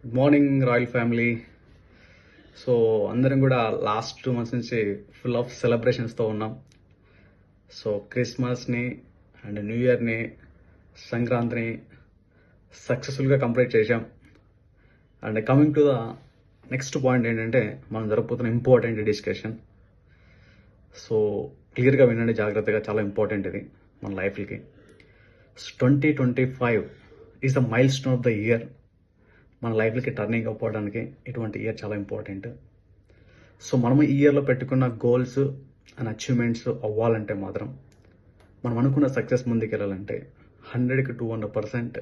Good morning royal family. So అందరం కూడా last 2 months నుంచి ఫుల్ ఆఫ్ సెలబ్రేషన్స్తో ఉన్నాం. సో క్రిస్మస్ని అండ్ న్యూ ఇయర్ని, సంక్రాంతిని సక్సెస్ఫుల్గా కంప్లీట్ చేశాం. And coming to the next point ఏంటంటే మనం జరుపుతున్న ఇంపార్టెంట్ డిస్కషన్. సో క్లియర్గా వినండి జాగ్రత్తగా, చాలా ఇంపార్టెంట్ ఇది మన లైఫ్కి. 2025 is the mile stone of the year. మన లైఫ్కి టర్నింగ్ అవ్వడానికి ఇటువంటి ఇయర్ చాలా ఇంపార్టెంట్. సో మనము ఈ ఇయర్లో పెట్టుకున్న గోల్స్ అండ్ అచీవ్మెంట్స్ అవ్వాలంటే మాత్రం మనం అనుకున్న సక్సెస్ ముందుకు వెళ్ళాలంటే 100కి 200%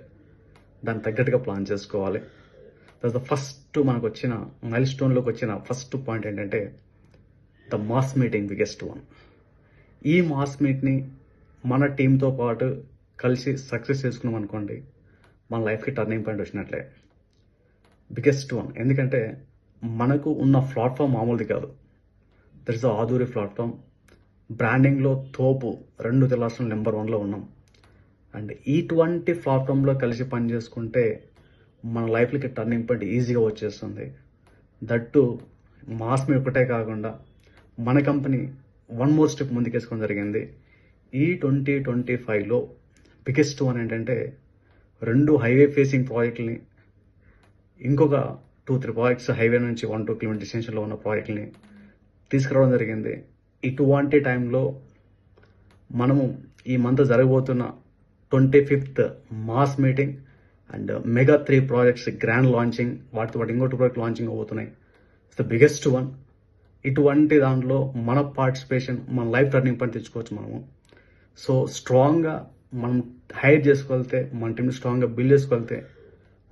దానికి తగ్గట్టుగా ప్లాన్ చేసుకోవాలి. దట్స్ ద ఫస్ట్ మనకు వచ్చిన మైల్ స్టోన్లోకి వచ్చిన ఫస్ట్ పాయింట్ ఏంటంటే the mass meeting, biggest one. ఈ మాస్ మీట్ని మన టీంతో పాటు కలిసి సక్సెస్ చేసుకున్నాం అనుకోండి, మన లైఫ్కి టర్నింగ్ పాయింట్ వచ్చినట్లే. Biggest one. ఎందుకంటే మనకు ఉన్న ప్లాట్ఫామ్ మామూలుది కాదు. That is the Aadhuri platform. బ్రాండింగ్లో తోపు 2 రాష్ట్రాలు నెంబర్ 1లో ఉన్నాం. అండ్ ఇటువంటి ప్లాట్ఫామ్లో కలిసి పని చేసుకుంటే మన లైఫ్కి టర్నింగ్ పాయింట్ ఈజీగా వచ్చేస్తుంది. దట్టు మాస్ మీద ఒకటే కాకుండా మన కంపెనీ 1 more స్టెప్ ముందుకేసుకోవడం జరిగింది. ఈ 2025లో బిగ్గెస్ట్ వన్ ఏంటంటే 2 హైవే ఫేసింగ్ ప్రాజెక్టులని, ఇంకొక 2-3 ప్రాజెక్ట్స్ హైవే నుంచి 1-2 కిలోమీటర్ డిస్టెన్స్లో ఉన్న ప్రాజెక్టులని తీసుకురావడం జరిగింది. ఇటువంటి టైంలో మనము ఈ మంత్ జరగబోతున్న 25th mass meeting and mega 3 projects grand launching, వాటితో పాటు ఇంకో 2 ప్రాజెక్ట్ లాంచింగ్ అవబోతున్నాయి. It's the biggest one. ఇటువంటి దాంట్లో మన పార్టిసిపేషన్, మన లైఫ్ టర్నింగ్ పాయింట్ తెచ్చుకోవచ్చు మనము. సో స్ట్రాంగ్గా మనం హైర్ చేసుకోగలితే, మన టీంని స్ట్రాంగ్గా బిల్డ్ చేసుకోగలితే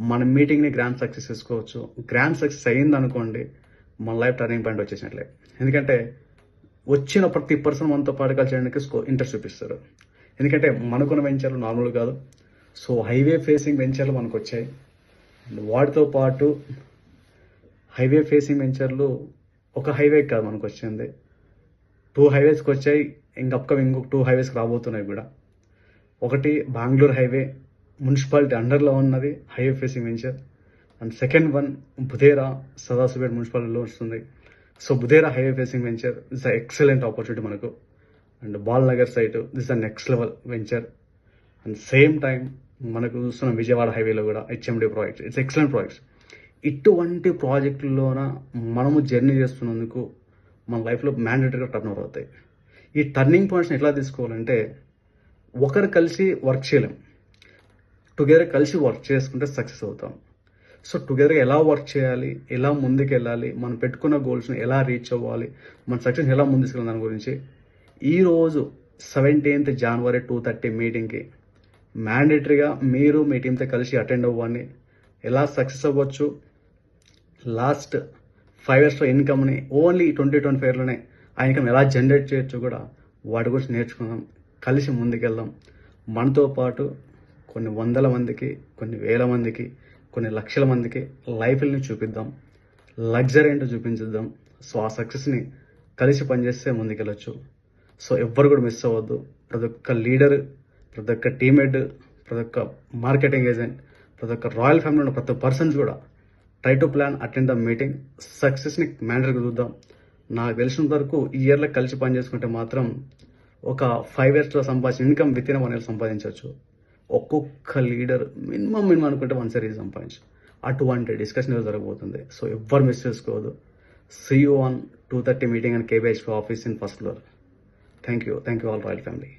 మన మీటింగ్ని గ్రాండ్ సక్సెస్ చేసుకోవచ్చు. గ్రాండ్ సక్సెస్ అయ్యింది అనుకోండి, మన లైఫ్ టర్నింగ్ పాయింట్ వచ్చేసినట్లే. ఎందుకంటే వచ్చిన ప్రతి పర్సన్ మనతో పాటు కలిసి చేయడానికి ఇంట్రెస్ట్ చూపిస్తారు. ఎందుకంటే మనకున్న వెంచర్లు నార్మల్ కాదు. సో హైవే ఫేసింగ్ వెంచర్లు మనకు వచ్చాయి. వాటితో పాటు హైవే ఫేసింగ్ వెంచర్లు ఒక హైవే కాదు మనకు వచ్చింది, 2 హైవేస్కి వచ్చాయి. ఇంకొక 2 హైవేస్కి రాబోతున్నాయి కూడా. ఒకటి బెంగళూరు హైవే మున్సిపాలిటీ అండర్లో ఉన్నది highway facing venture. And second one Budhera Sadasivpet మున్సిపాలిటీలో వస్తుంది. So Budhera highway facing venture is a excellent opportunity మనకు. And Balanagar site this a next level venture. And same time మనకు చూస్తున్న విజయవాడ హైవేలో కూడా HMD projects, it's excellent projects. ఇటువంటి ప్రాజెక్టుల్లోన మనము జర్నీ చేస్తున్నందుకు మన లైఫ్లో మ్యాండేటరీగా టర్న్ ఓవర్ అవుతాయి. ఈ టర్నింగ్ పాయింట్స్ని ఎట్లా తీసుకోవాలంటే, ఒకరు కలిసి వర్క్ చేయలేం, టుగెదర్ కలిసి వర్క్ చేసుకుంటే సక్సెస్ అవుతాం. సో టుగెదర్ ఎలా వర్క్ చేయాలి, ఎలా ముందుకు వెళ్ళాలి, మనం పెట్టుకున్న గోల్స్ని ఎలా రీచ్ అవ్వాలి, మన సక్సెస్ ఎలా ముందుకు దాని గురించి ఈరోజు 17th January 2:30 మీటింగ్కి మ్యాండేటరీగా మీరు మీ టీంతో కలిసి అటెండ్ అవ్వండి. ఎలా సక్సెస్ అవ్వచ్చు, లాస్ట్ 5 yearsలో ఇన్కమ్ని ఓన్లీ 2025లోనే ఆ ఇన్కమ్ ఎలా జనరేట్ చేయొచ్చు కూడా వాటి గురించి నేర్చుకుందాం. కలిసి ముందుకెళ్దాం. మనతో పాటు కొన్ని 100 మందికి, కొన్ని 1000 మందికి, కొన్ని లక్షల మందికి లైఫ్ని చూపిద్దాం. లగ్జరీ ఏంటో చూపించిద్దాం. సో ఆ సక్సెస్ని కలిసి పనిచేస్తే ముందుకెళ్ళొచ్చు. సో ఎవ్వరు కూడా మిస్ అవ్వద్దు. ప్రతి ఒక్క లీడర్, ప్రతి ఒక్క టీమ్ హెడ్, ప్రతి ఒక్క మార్కెటింగ్ ఏజెంట్, ప్రతి ఒక్క రాయల్ ఫ్యామిలీ ఉన్న ప్రతి పర్సన్స్ కూడా try to plan attend the meeting. సక్సెస్ని మ్యాండర్గా చూద్దాం. నాకు తెలిసినంత వరకు ఈ ఇయర్లో కలిసి పని చేసుకుంటే మాత్రం ఒక 5 yearsలో సంపాదించిన ఇన్కమ్ విత్ ఇన్ 1 year సంపాదించవచ్చు. ఒక్కొక్క లీడర్ మినిమం అనుకుంటే 1 series సంపాదించు. అటువంటి డిస్కషన్ జరగబోతుంది. సో ఎవ్వరు మిస్ చేసుకోవద్దు. See you on 2:30 meeting and KBHP office in first floor. Thank you all royal family.